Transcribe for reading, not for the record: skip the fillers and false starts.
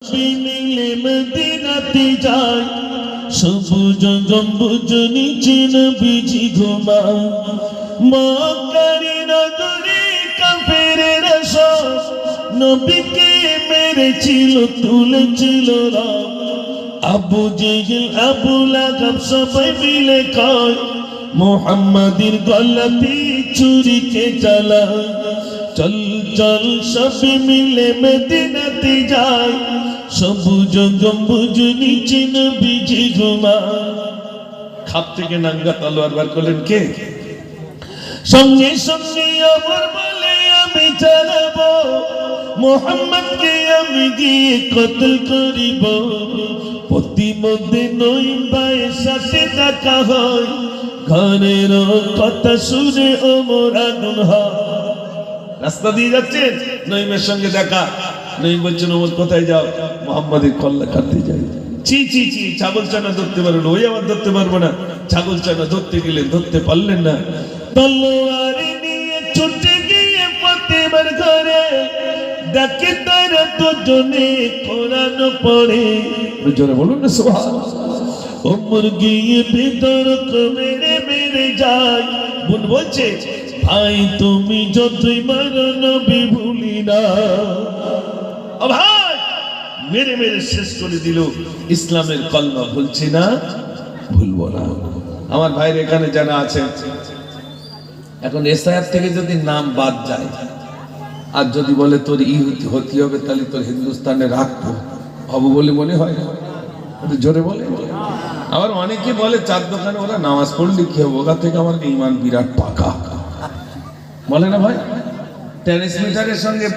মিলে মদিনাতে যায় সবুজ গম্বুজ নিচে নবীজি ঘুমায় মক্কারি নগরী কাফেরেরা সব নবীকে মেরেছিল তুলেছিল রব আবু জেহেল আবু লাহাব সবাই মিলে কয় মুহাম্মাদের গলাতে ছুরিকে জ্বালায় চল চল সব মিলে মদিনাতে যায় সবুজ গম্বুজ নিচে নবীজি ঘুমায় খাপ থেকে নাঙ্গা তলোয়ার বার করলেন কে সঙ্গে সঙ্গে আমার বলে আমি চালাবো মুহাম্মদকে আমি গিয়ে কতল করিব প্রতিমধ্যে নইম্বায়ের সাথে দেখা হয় ঘরের কথা শুনে ওমর আগুন হয় রাস্তা দিয়ে যাচ্ছেন নইমের সঙ্গে দেখা নইম বলছেন ওমর কোথায় যাও মুহাম্মাদের কল্লা কাটতে যাই ছি ছি ছি ছাগল চানা ধরতে পারবেন ওই আবার ধরতে পারবো না ছাগল চানা ধরতে গেলে ধরতে পারলেন না তলোয়ার নিয়ে ছুটে গিয়ে ফাতেমার ঘরে ডাকে তারা দুজনে কোরআন পড়ে জোরে বলুন না সুবহানাল্লাহ ওমর গিয়ে বিতর্ক মেরে মেরে যায় বোন বলছে ভাই তুমি যতই মারো নবী ভুলি না ও ভাই মেরে মেরে শেষ করে দিল ইসলামের কলমা বলছি না ভুলবো না আমার ভাইয়ের এখানে যারা আছেন এখন এসআইআর থেকে যদি নাম বাদ যায় আর যদি বলে তোর ইহুদি হতে হবে তাহলে তোর হিন্দুস্তানে রাখবো হবো বলে মনে হয় জোরে বলে আবার অনেকে বলে চার দোকানে ওরা নামাজ পড়লে কি হবে ওখান থেকে আমার ইমান বিরাট পাকা বলে না ভাই ট্রান্সমিটারের সঙ্গে